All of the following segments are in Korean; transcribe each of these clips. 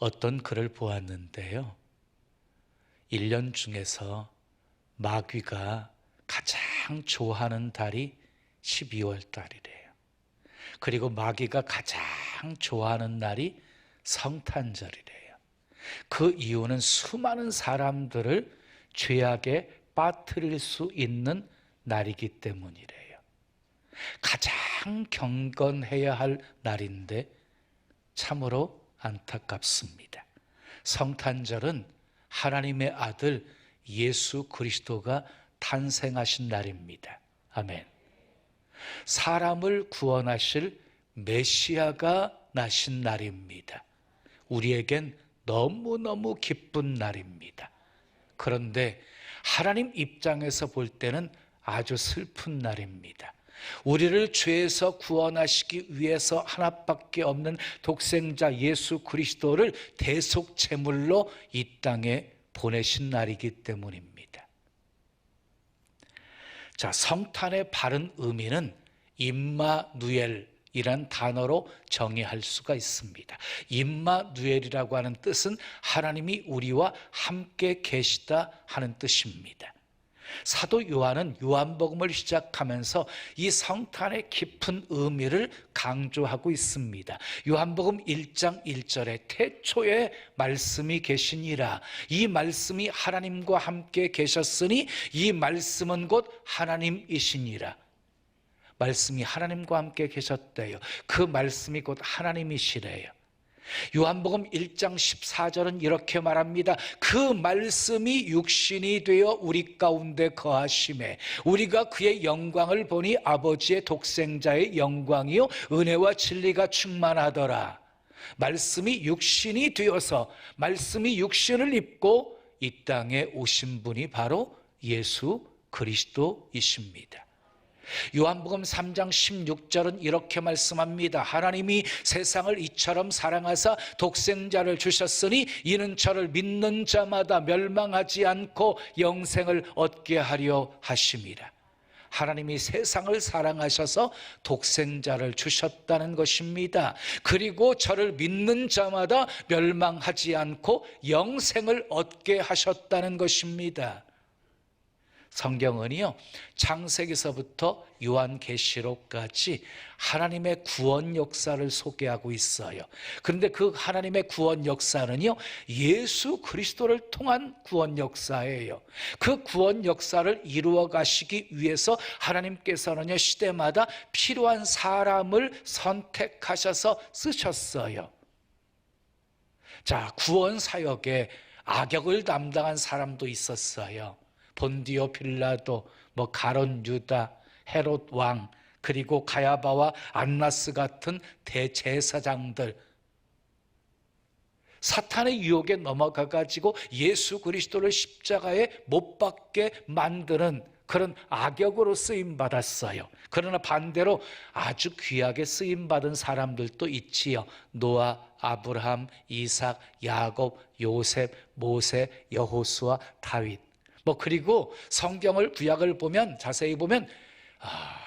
어떤 글을 보았는데요, 1년 중에서 마귀가 가장 좋아하는 달이 12월 달이래요. 그리고 마귀가 가장 좋아하는 날이 성탄절이래요. 그 이유는 수많은 사람들을 죄악에 빠뜨릴 수 있는 날이기 때문이래요. 가장 경건해야 할 날인데 참으로 안타깝습니다. 성탄절은 하나님의 아들 예수 그리스도가 탄생하신 날입니다. 아멘. 사람을 구원하실 메시아가 나신 날입니다. 우리에겐 너무너무 기쁜 날입니다. 그런데 하나님 입장에서 볼 때는 아주 슬픈 날입니다. 우리를 죄에서 구원하시기 위해서 하나밖에 없는 독생자 예수 그리스도를 대속 제물로 이 땅에 보내신 날이기 때문입니다. 자, 성탄의 바른 의미는 임마누엘이란 단어로 정의할 수가 있습니다. 임마누엘이라고 하는 뜻은 하나님이 우리와 함께 계시다 하는 뜻입니다. 사도 요한은 요한복음을 시작하면서 이 성탄의 깊은 의미를 강조하고 있습니다. 요한복음 1장 1절에 태초에 말씀이 계시니라. 이 말씀이 하나님과 함께 계셨으니 이 말씀은 곧 하나님이시니라. 말씀이 하나님과 함께 계셨대요. 그 말씀이 곧 하나님이시래요. 요한복음 1장 14절은 이렇게 말합니다. 그 말씀이 육신이 되어 우리 가운데 거하심에 우리가 그의 영광을 보니 아버지의 독생자의 영광이요 은혜와 진리가 충만하더라. 말씀이 육신이 되어서 말씀이 육신을 입고 이 땅에 오신 분이 바로 예수 그리스도이십니다. 요한복음 3장 16절은 이렇게 말씀합니다. 하나님이 세상을 이처럼 사랑하사 독생자를 주셨으니 이는 저를 믿는 자마다 멸망하지 않고 영생을 얻게 하려 하심이라. 하나님이 세상을 사랑하셔서 독생자를 주셨다는 것입니다. 그리고 저를 믿는 자마다 멸망하지 않고 영생을 얻게 하셨다는 것입니다. 성경은요, 창세기서부터 요한계시록까지 하나님의 구원 역사를 소개하고 있어요. 그런데 그 하나님의 구원 역사는요, 예수 그리스도를 통한 구원 역사예요. 그 구원 역사를 이루어 가시기 위해서 하나님께서는요, 시대마다 필요한 사람을 선택하셔서 쓰셨어요. 자, 구원 사역에 악역을 담당한 사람도 있었어요. 본디오 빌라도, 가론 유다, 헤롯 왕, 그리고 가야바와 안나스 같은 대제사장들, 사탄의 유혹에 넘어가가지고 예수 그리스도를 십자가에 못 박게 만드는 그런 악역으로 쓰임받았어요. 그러나 반대로 아주 귀하게 쓰임받은 사람들도 있지요. 노아, 아브라함, 이삭, 야곱, 요셉, 모세, 여호수아, 다윗. 그리고 성경을 구약을 보면 자세히 보면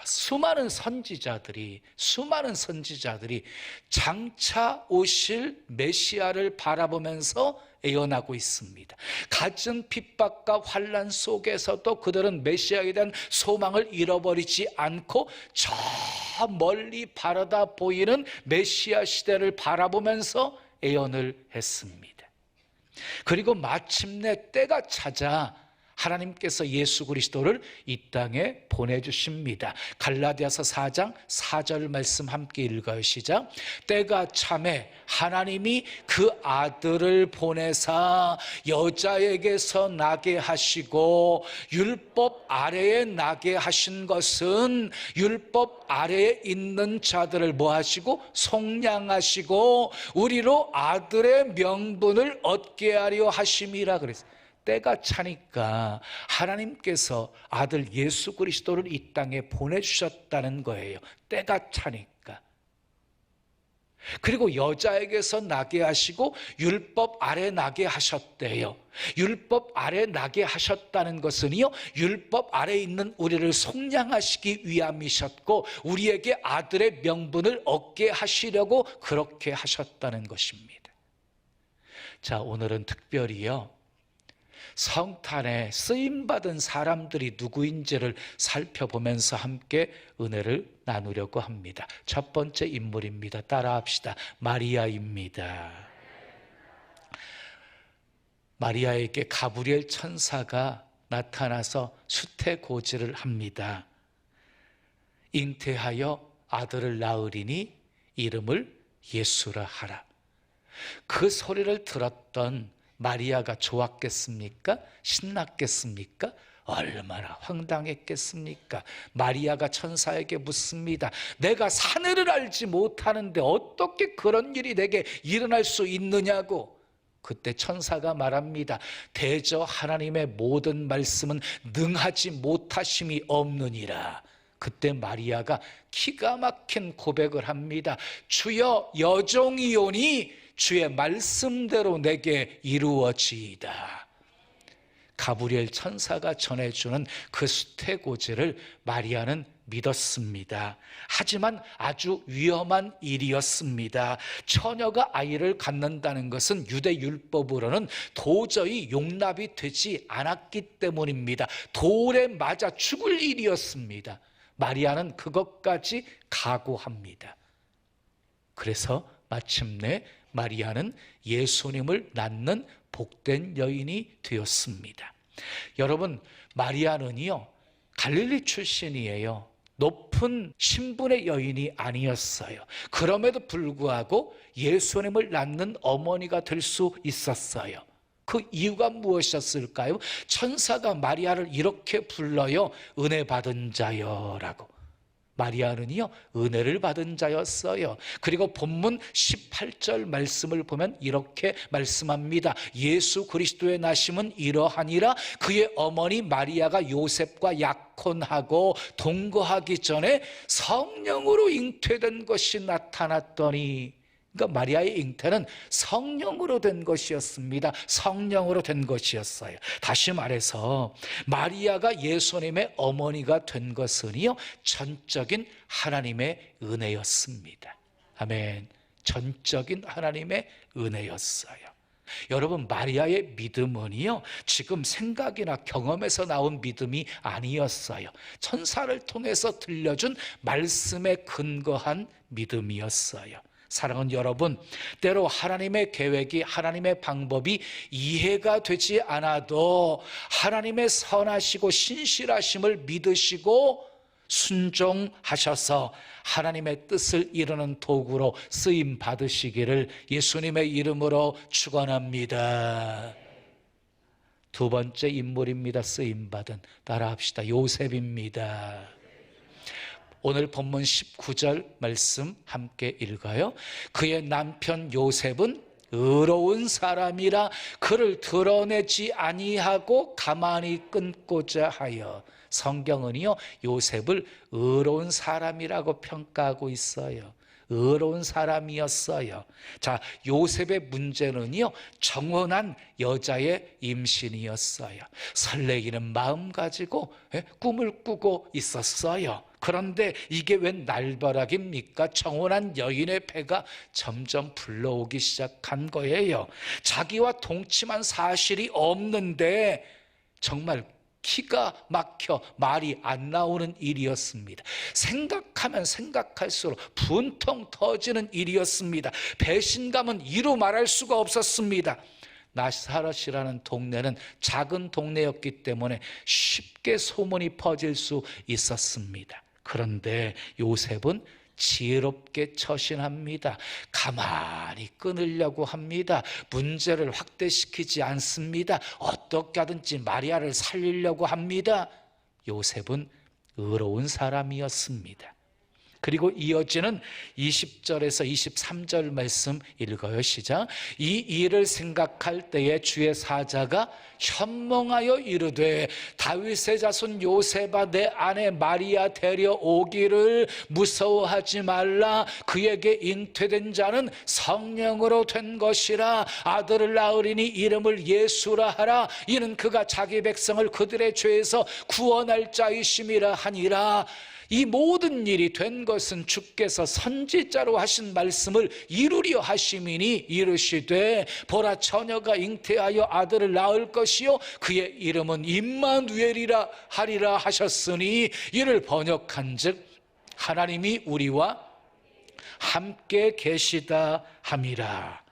수많은 선지자들이 장차 오실 메시아를 바라보면서 예언하고 있습니다. 갖은 핍박과 환난 속에서도 그들은 메시아에 대한 소망을 잃어버리지 않고 저 멀리 바라다 보이는 메시아 시대를 바라보면서 예언을 했습니다. 그리고 마침내 때가 찾아 하나님께서 예수 그리스도를 이 땅에 보내주십니다. 갈라디아서 4장 4절 말씀 함께 읽어요. 시작. 때가 참에 하나님이 그 아들을 보내사 여자에게서 나게 하시고, 율법 아래에 나게 하신 것은 율법 아래에 있는 자들을 뭐 하시고? 속량하시고 우리로 아들의 명분을 얻게 하려 하심이라 그랬어요. 때가 차니까 하나님께서 아들 예수 그리스도를 이 땅에 보내주셨다는 거예요. 때가 차니까. 그리고 여자에게서 나게 하시고 율법 아래 나게 하셨대요. 율법 아래 나게 하셨다는 것은요, 율법 아래 있는 우리를 속량하시기 위함이셨고 우리에게 아들의 명분을 얻게 하시려고 그렇게 하셨다는 것입니다. 자, 오늘은 특별히요, 성탄에 쓰임받은 사람들이 누구인지를 살펴보면서 함께 은혜를 나누려고 합니다. 첫 번째 인물입니다. 따라합시다. 마리아입니다. 마리아에게 가브리엘 천사가 나타나서 수태고지를 합니다. 잉태하여 아들을 낳으리니 이름을 예수라 하라. 그 소리를 들었던 마리아가 좋았겠습니까? 신났겠습니까? 얼마나 황당했겠습니까? 마리아가 천사에게 묻습니다. 내가 사내를 알지 못하는데 어떻게 그런 일이 내게 일어날 수 있느냐고. 그때 천사가 말합니다. 대저 하나님의 모든 말씀은 능하지 못하심이 없느니라. 그때 마리아가 기가 막힌 고백을 합니다. 주여, 여종이오니 주의 말씀대로 내게 이루어지이다. 가브리엘 천사가 전해주는 그 수태고지를 마리아는 믿었습니다. 하지만 아주 위험한 일이었습니다. 처녀가 아이를 갖는다는 것은 유대 율법으로는 도저히 용납이 되지 않았기 때문입니다. 돌에 맞아 죽을 일이었습니다. 마리아는 그것까지 각오합니다. 그래서 마침내 마리아는 예수님을 낳는 복된 여인이 되었습니다. 여러분, 마리아는요, 갈릴리 출신이에요. 높은 신분의 여인이 아니었어요. 그럼에도 불구하고 예수님을 낳는 어머니가 될 수 있었어요. 그 이유가 무엇이었을까요? 천사가 마리아를 이렇게 불러요. 은혜 받은 자여라고. 마리아는요, 은혜를 받은 자였어요. 그리고 본문 18절 말씀을 보면 이렇게 말씀합니다. 예수 그리스도의 나심은 이러하니라. 그의 어머니 마리아가 요셉과 약혼하고 동거하기 전에 성령으로 잉태된 것이 나타났더니, 그러니까 마리아의 잉태는 성령으로 된 것이었습니다. 성령으로 된 것이었어요. 다시 말해서 마리아가 예수님의 어머니가 된 것은요, 전적인 하나님의 은혜였습니다. 아멘. 전적인 하나님의 은혜였어요. 여러분, 마리아의 믿음은요, 지금 생각이나 경험에서 나온 믿음이 아니었어요. 천사를 통해서 들려준 말씀에 근거한 믿음이었어요. 사랑하는 여러분, 때로 하나님의 계획이, 하나님의 방법이 이해가 되지 않아도 하나님의 선하시고 신실하심을 믿으시고 순종하셔서 하나님의 뜻을 이루는 도구로 쓰임 받으시기를 예수님의 이름으로 축원합니다. 두 번째 인물입니다. 쓰임 받은, 따라합시다. 요셉입니다. 오늘 본문 19절 말씀 함께 읽어요. 그의 남편 요셉은 의로운 사람이라 그를 드러내지 아니하고 가만히 끊고자 하여. 성경은요, 요셉을 의로운 사람이라고 평가하고 있어요. 의로운 사람이었어요. 자, 요셉의 문제는요, 정혼한 여자의 임신이었어요. 설레이는 마음 가지고 꿈을 꾸고 있었어요. 그런데 이게 웬 날벼락입니까? 정혼한 여인의 배가 점점 불러오기 시작한 거예요. 자기와 동침한 사실이 없는데 정말 기가 막혀 말이 안 나오는 일이었습니다. 생각하면 생각할수록 분통 터지는 일이었습니다. 배신감은 이루 말할 수가 없었습니다. 나사렛이라는 동네는 작은 동네였기 때문에 쉽게 소문이 퍼질 수 있었습니다. 그런데 요셉은 지혜롭게 처신합니다. 가만히 끊으려고 합니다. 문제를 확대시키지 않습니다. 어떻게 하든지 마리아를 살리려고 합니다. 요셉은 의로운 사람이었습니다. 그리고 이어지는 20절에서 23절 말씀 읽어요. 시작. 이 일을 생각할 때에 주의 사자가 현몽하여 이르되 다윗의 자손 요셉아 내 아내 마리아 데려오기를 무서워하지 말라. 그에게 잉태된 자는 성령으로 된 것이라. 아들을 낳으리니 이름을 예수라 하라. 이는 그가 자기 백성을 그들의 죄에서 구원할 자이심이라 하니라. 이 모든 일이 된 것은 주께서 선지자로 하신 말씀을 이루려 하심이니 이르시되 보라 처녀가 잉태하여 아들을 낳을 것이요 그의 이름은 임마누엘이라 하리라 하셨으니 이를 번역한즉 하나님이 우리와 함께 계시다 함이라.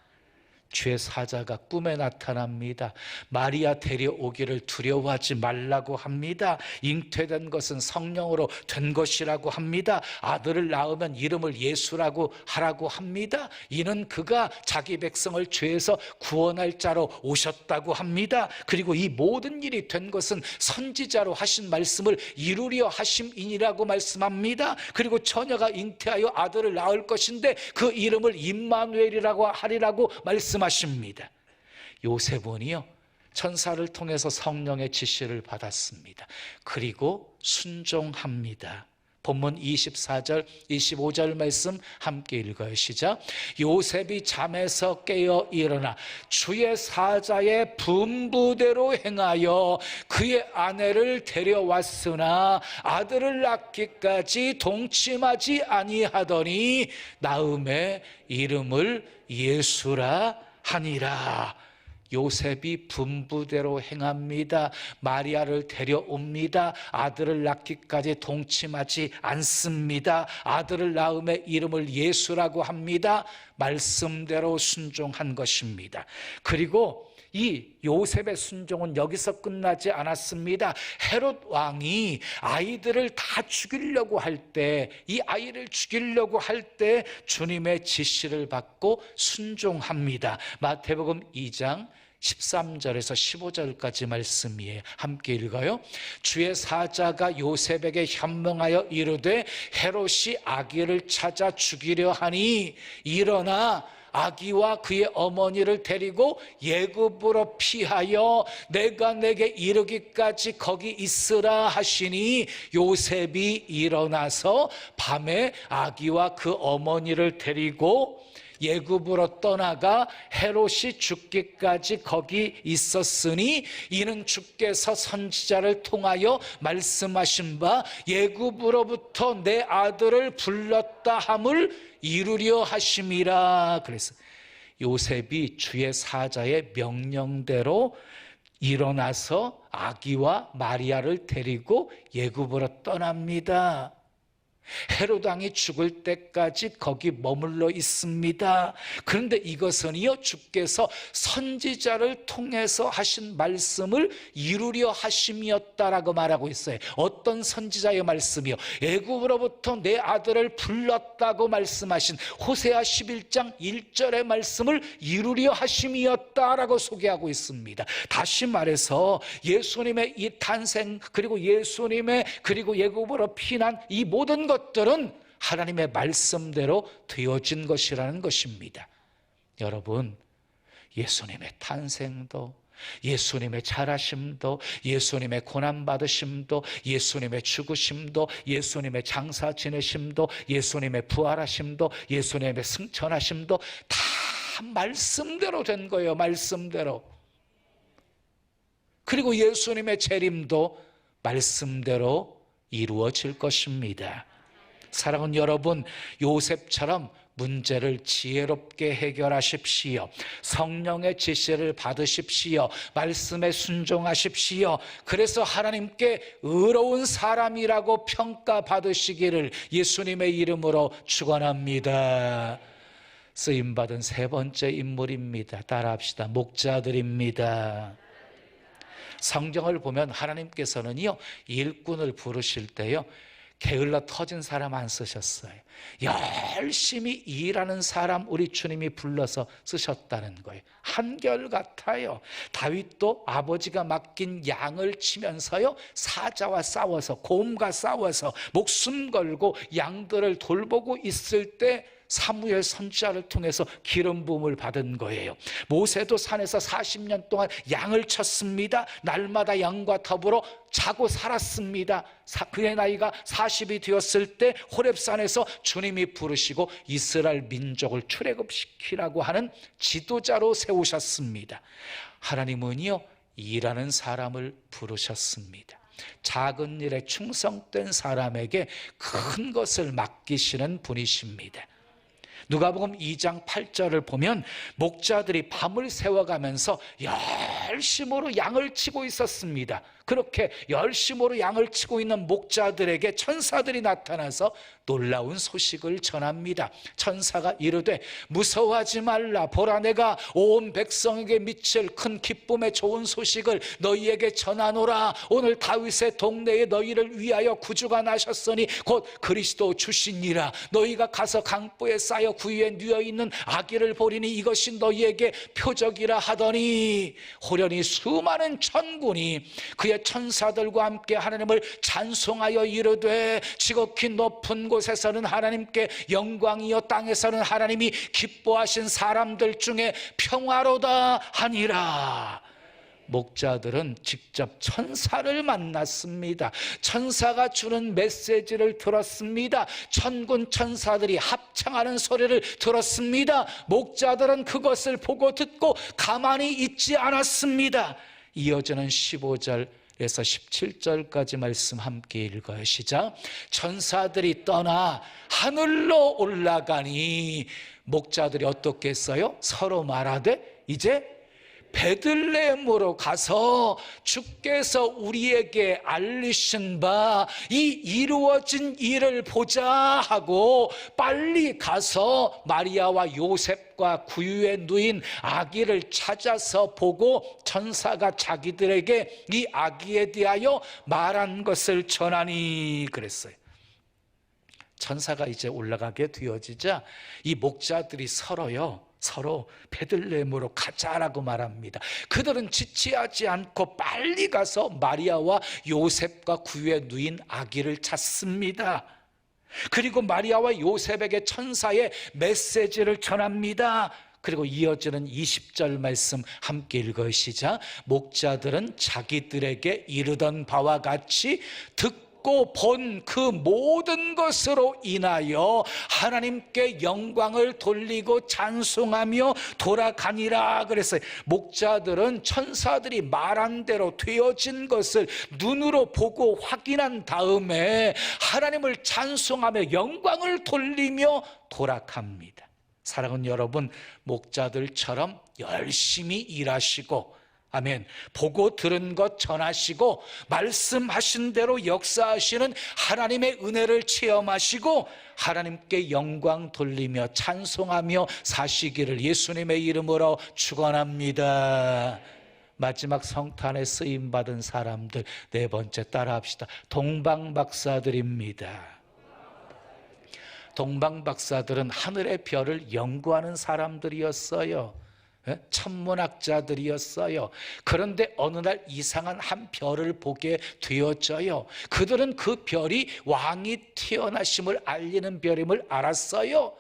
주의 사자가 꿈에 나타납니다. 마리아 데려오기를 두려워하지 말라고 합니다. 잉태된 것은 성령으로 된 것이라고 합니다. 아들을 낳으면 이름을 예수라고 하라고 합니다. 이는 그가 자기 백성을 죄에서 구원할 자로 오셨다고 합니다. 그리고 이 모든 일이 된 것은 선지자로 하신 말씀을 이루려 하심이니라고 말씀합니다. 그리고 처녀가 잉태하여 아들을 낳을 것인데 그 이름을 임마누엘이라고 하리라고 말씀하십니다. 요셉은요 천사를 통해서 성령의 지시를 받았습니다. 그리고 순종합니다. 본문 24절 25절 말씀 함께 읽어요. 시작. 요셉이 잠에서 깨어 일어나 주의 사자의 분부대로 행하여 그의 아내를 데려왔으나 아들을 낳기까지 동침하지 아니하더니 낳음의 이름을 예수라 하니라. 요셉이 분부대로 행합니다. 마리아를 데려옵니다. 아들을 낳기까지 동침하지 않습니다. 아들을 낳음의 이름을 예수라고 합니다. 말씀대로 순종한 것입니다. 그리고 이 요셉의 순종은 여기서 끝나지 않았습니다. 헤롯 왕이 아이들을 다 죽이려고 할 때, 이 아이를 죽이려고 할 때 주님의 지시를 받고 순종합니다. 마태복음 2장 13절에서 15절까지 말씀이에요. 함께 읽어요. 주의 사자가 요셉에게 현명하여 이르되 헤롯이 아기를 찾아 죽이려 하니 일어나 아기와 그의 어머니를 데리고 예굽으로 피하여 내가 내게 이르기까지 거기 있으라 하시니 요셉이 일어나서 밤에 아기와 그 어머니를 데리고 예굽으로 떠나가 헤롯이 죽기까지 거기 있었으니 이는 주께서 선지자를 통하여 말씀하신 바 예굽으로부터 내 아들을 불렀다 함을 이루려 하심이라. 그래서 요셉이 주의 사자의 명령대로 일어나서 아기와 마리아를 데리고 예굽으로 떠납니다. 헤롯 왕이 죽을 때까지 거기 머물러 있습니다. 그런데 이것은요 주께서 선지자를 통해서 하신 말씀을 이루려 하심이었다라고 말하고 있어요. 어떤 선지자의 말씀이요? 애굽으로부터 내 아들을 불렀다고 말씀하신 호세아 11장 1절의 말씀을 이루려 하심이었다라고 소개하고 있습니다. 다시 말해서 예수님의 이 탄생 그리고 예수님의 그리고 애굽으로 피난 이 모든 것들은 하나님의 말씀대로 되어진 것이라는 것입니다. 여러분, 예수님의 탄생도, 예수님의 자라심도, 예수님의 고난받으심도, 예수님의 죽으심도, 예수님의 장사 지내심도, 예수님의 부활하심도, 예수님의 승천하심도 다 말씀대로 된 거예요. 말씀대로. 그리고 예수님의 재림도 말씀대로 이루어질 것입니다. 사랑하는 여러분, 요셉처럼 문제를 지혜롭게 해결하십시오. 성령의 지시를 받으십시오. 말씀에 순종하십시오. 그래서 하나님께 의로운 사람이라고 평가받으시기를 예수님의 이름으로 축원합니다. 쓰임받은 세 번째 인물입니다. 따라합시다. 목자들입니다. 성경을 보면 하나님께서는요 일꾼을 부르실 때요 게을러 터진 사람 안 쓰셨어요. 열심히 일하는 사람 우리 주님이 불러서 쓰셨다는 거예요. 한결같아요. 다윗도 아버지가 맡긴 양을 치면서요 사자와 싸워서 곰과 싸워서 목숨 걸고 양들을 돌보고 있을 때 사무엘 선지자를 통해서 기름 부음을 받은 거예요. 모세도 산에서 40년 동안 양을 쳤습니다. 날마다 양과 더불어 자고 살았습니다. 그의 나이가 40이 되었을 때 호렙산에서 주님이 부르시고 이스라엘 민족을 출애굽시키라고 하는 지도자로 세우셨습니다. 하나님은요 일하는 사람을 부르셨습니다. 작은 일에 충성된 사람에게 큰 것을 맡기시는 분이십니다. 누가복음 2장 8절을 보면 목자들이 밤을 새워가면서 열심으로 양을 치고 있었습니다. 그렇게 열심으로 양을 치고 있는 목자들에게 천사들이 나타나서 놀라운 소식을 전합니다. 천사가 이르되 무서워하지 말라. 보라, 내가 온 백성에게 미칠 큰 기쁨의 좋은 소식을 너희에게 전하노라. 오늘 다윗의 동네에 너희를 위하여 구주가 나셨으니 곧 그리스도 주시니라. 너희가 가서 강보에 쌓여 구유에 누워있는 아기를 보리니 이것이 너희에게 표적이라 하더니, 호련히 수많은 천군이 그의 천사들과 함께 하나님을 찬송하여 이르되, 지극히 높은 곳에서는 하나님께 영광이요 땅에서는 하나님이 기뻐하신 사람들 중에 평화로다 하니라. 목자들은 직접 천사를 만났습니다. 천사가 주는 메시지를 들었습니다. 천군 천사들이 합창하는 소리를 들었습니다. 목자들은 그것을 보고 듣고 가만히 있지 않았습니다. 이어지는 15절에서 17절까지 말씀 함께 읽어요. 시작. 천사들이 떠나 하늘로 올라가니 목자들이 어떻게 했어요? 서로 말하되 이제 베들레헴으로 가서 주께서 우리에게 알리신 바 이 이루어진 일을 보자 하고 빨리 가서 마리아와 요셉과 구유에 누인 아기를 찾아서 보고 천사가 자기들에게 이 아기에 대하여 말한 것을 전하니 그랬어요. 천사가 이제 올라가게 되어지자 이 목자들이 서로 베들레헴으로 가자라고 말합니다. 그들은 지체하지 않고 빨리 가서 마리아와 요셉과 구유에 누인 아기를 찾습니다. 그리고 마리아와 요셉에게 천사의 메시지를 전합니다. 그리고 이어지는 20절 말씀 함께 읽어요. 시작. 목자들은 자기들에게 이르던 바와 같이 듣고 본 그 모든 것으로 인하여 하나님께 영광을 돌리고 찬송하며 돌아가니라 그랬어요. 목자들은 천사들이 말한 대로 되어진 것을 눈으로 보고 확인한 다음에 하나님을 찬송하며 영광을 돌리며 돌아갑니다. 사랑하는 여러분, 목자들처럼 열심히 일하시고, 아멘, 보고 들은 것 전하시고 말씀하신 대로 역사하시는 하나님의 은혜를 체험하시고 하나님께 영광 돌리며 찬송하며 사시기를 예수님의 이름으로 축원합니다. 마지막 성탄에 쓰임받은 사람들 네 번째 따라합시다. 동방박사들입니다. 동방박사들은 하늘의 별을 연구하는 사람들이었어요. 천문학자들이었어요. 그런데 어느 날 이상한 한 별을 보게 되어져요. 그들은 그 별이 왕이 태어나심을 알리는 별임을 알았어요.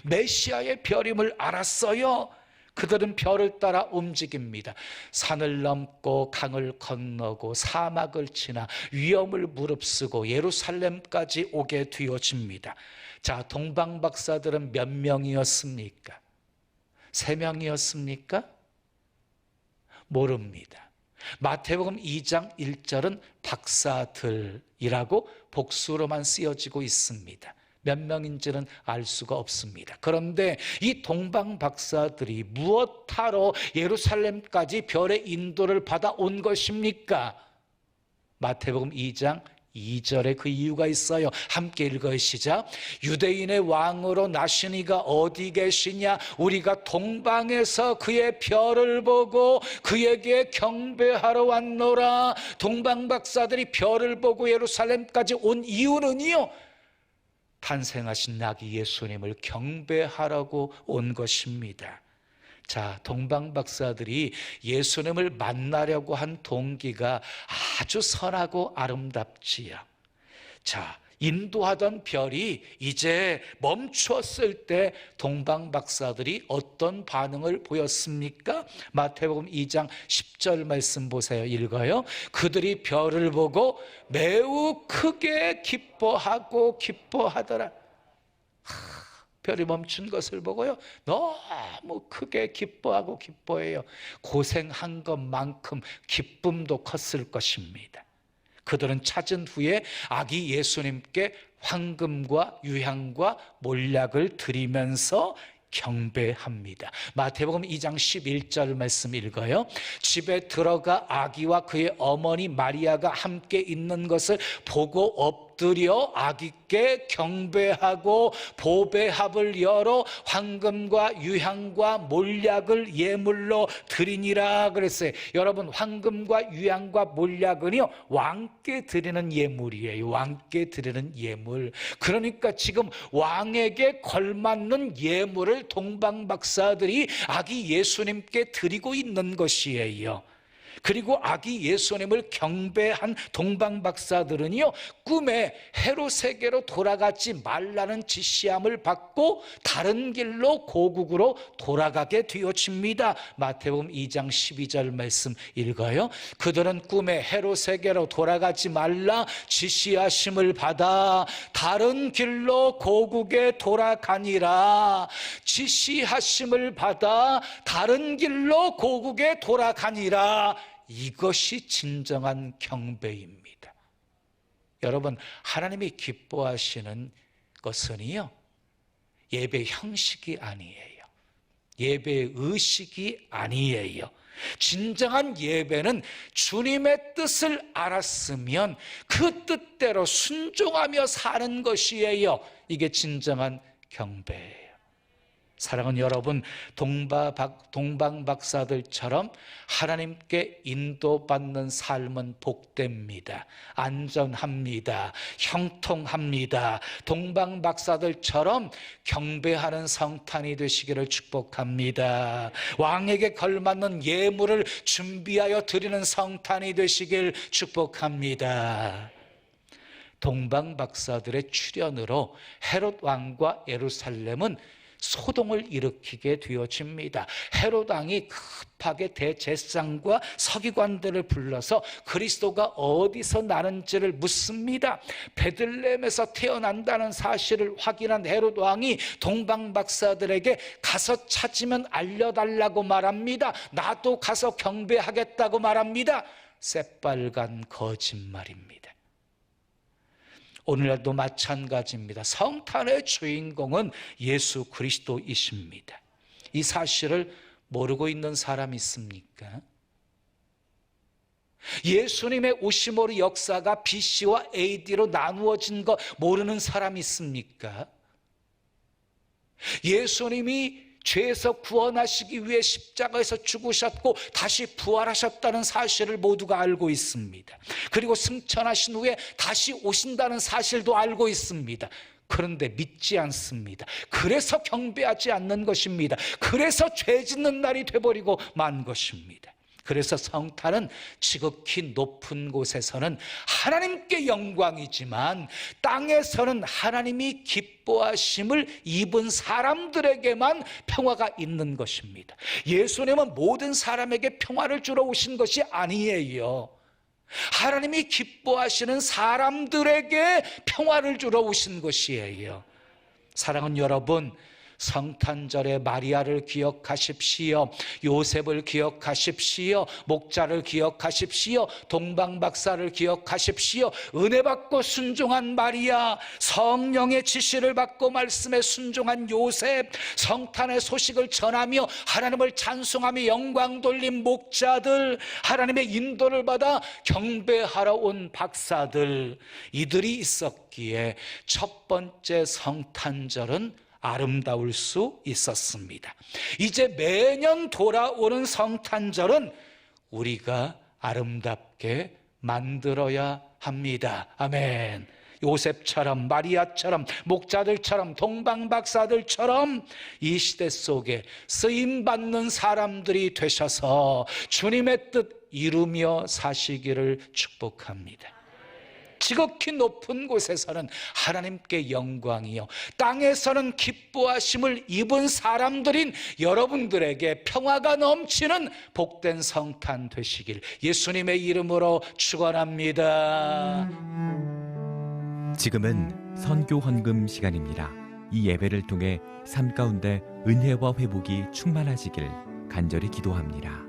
메시아의 별임을 알았어요. 그들은 별을 따라 움직입니다. 산을 넘고 강을 건너고 사막을 지나 위험을 무릅쓰고 예루살렘까지 오게 되어집니다. 자, 동방박사들은 몇 명이었습니까? 3명이었습니까? 모릅니다. 마태복음 2장 1절은 박사들이라고 복수로만 쓰여지고 있습니다. 몇 명인지는 알 수가 없습니다. 그런데 이 동방 박사들이 무엇하러 예루살렘까지 별의 인도를 받아 온 것입니까? 마태복음 2장 2절에 그 이유가 있어요. 함께 읽어요. 시작. 유대인의 왕으로 나신 이가 어디 계시냐? 우리가 동방에서 그의 별을 보고 그에게 경배하러 왔노라. 동방 박사들이 별을 보고 예루살렘까지 온 이유는요, 탄생하신 아기 예수님을 경배하라고 온 것입니다. 자, 동방 박사들이 예수님을 만나려고 한 동기가 아주 선하고 아름답지요. 자, 인도하던 별이 이제 멈추었을 때 동방 박사들이 어떤 반응을 보였습니까? 마태복음 2장 10절 말씀 보세요. 읽어요. 그들이 별을 보고 매우 크게 기뻐하더라. 별이 멈춘 것을 보고요, 너무 크게 기뻐하고 기뻐해요. 고생한 것만큼 기쁨도 컸을 것입니다. 그들은 찾은 후에 아기 예수님께 황금과 유향과 몰약을 드리면서 경배합니다. 마태복음 2장 11절 말씀 읽어요. 집에 들어가 아기와 그의 어머니 마리아가 함께 있는 것을 보고 엎드려 아기께 경배하고 보배합을 열어 황금과 유향과 몰약을 예물로 드리니라 그랬어요. 여러분, 황금과 유향과 몰약은요, 왕께 드리는 예물이에요. 왕께 드리는 예물. 그러니까 지금 왕에게 걸맞는 예물을 동방박사들이 아기 예수님께 드리고 있는 것이에요. 그리고 아기 예수님을 경배한 동방박사들은요, 꿈에 헤롯에게로 돌아가지 말라는 지시함을 받고 다른 길로 고국으로 돌아가게 되어집니다. 마태복음 2장 12절 말씀 읽어요. 그들은 꿈에 헤롯에게로 돌아가지 말라 지시하심을 받아 다른 길로 고국에 돌아가니라. 지시하심을 받아 다른 길로 고국에 돌아가니라. 이것이 진정한 경배입니다. 여러분, 하나님이 기뻐하시는 것은요, 예배 형식이 아니에요. 예배 의식이 아니에요. 진정한 예배는 주님의 뜻을 알았으면 그 뜻대로 순종하며 사는 것이에요. 이게 진정한 경배예요. 사랑하는 여러분, 동방박사들처럼 하나님께 인도받는 삶은 복됩니다. 안전합니다. 형통합니다. 동방박사들처럼 경배하는 성탄이 되시기를 축복합니다. 왕에게 걸맞는 예물을 준비하여 드리는 성탄이 되시길 축복합니다. 동방박사들의 출현으로 헤롯 왕과 예루살렘은 소동을 일으키게 되어집니다. 헤롯 왕이 급하게 대제사장과 서기관들을 불러서 그리스도가 어디서 나는지를 묻습니다. 베들레헴에서 태어난다는 사실을 확인한 헤롯 왕이 동방박사들에게 가서 찾으면 알려달라고 말합니다. 나도 가서 경배하겠다고 말합니다. 새빨간 거짓말입니다. 오늘날도 마찬가지입니다. 성탄의 주인공은 예수 그리스도이십니다. 이 사실을 모르고 있는 사람이 있습니까? 예수님의 오심으로 역사가 BC와 AD로 나누어진 거 모르는 사람이 있습니까? 예수님이 죄에서 구원하시기 위해 십자가에서 죽으셨고 다시 부활하셨다는 사실을 모두가 알고 있습니다. 그리고 승천하신 후에 다시 오신다는 사실도 알고 있습니다. 그런데 믿지 않습니다. 그래서 경배하지 않는 것입니다. 그래서 죄 짓는 날이 돼버리고 만 것입니다. 그래서 성탄은 지극히 높은 곳에서는 하나님께 영광이지만 땅에서는 하나님이 기뻐하심을 입은 사람들에게만 평화가 있는 것입니다. 예수님은 모든 사람에게 평화를 주러 오신 것이 아니에요. 하나님이 기뻐하시는 사람들에게 평화를 주러 오신 것이에요. 사랑하는 여러분, 성탄절에 마리아를 기억하십시오. 요셉을 기억하십시오. 목자를 기억하십시오. 동방박사를 기억하십시오. 은혜 받고 순종한 마리아, 성령의 지시를 받고 말씀에 순종한 요셉, 성탄의 소식을 전하며 하나님을 찬송하며 영광 돌린 목자들, 하나님의 인도를 받아 경배하러 온 박사들, 이들이 있었기에 첫 번째 성탄절은 아름다울 수 있었습니다. 이제 매년 돌아오는 성탄절은 우리가 아름답게 만들어야 합니다. 아멘. 요셉처럼, 마리아처럼, 목자들처럼, 동방박사들처럼 이 시대 속에 쓰임받는 사람들이 되셔서 주님의 뜻 이루며 사시기를 축복합니다. 지극히 높은 곳에서는 하나님께 영광이요, 땅에서는 기뻐하심을 입은 사람들인 여러분들에게 평화가 넘치는 복된 성탄 되시길 예수님의 이름으로 축원합니다. 지금은 선교 헌금 시간입니다. 이 예배를 통해 삶 가운데 은혜와 회복이 충만하시길 간절히 기도합니다.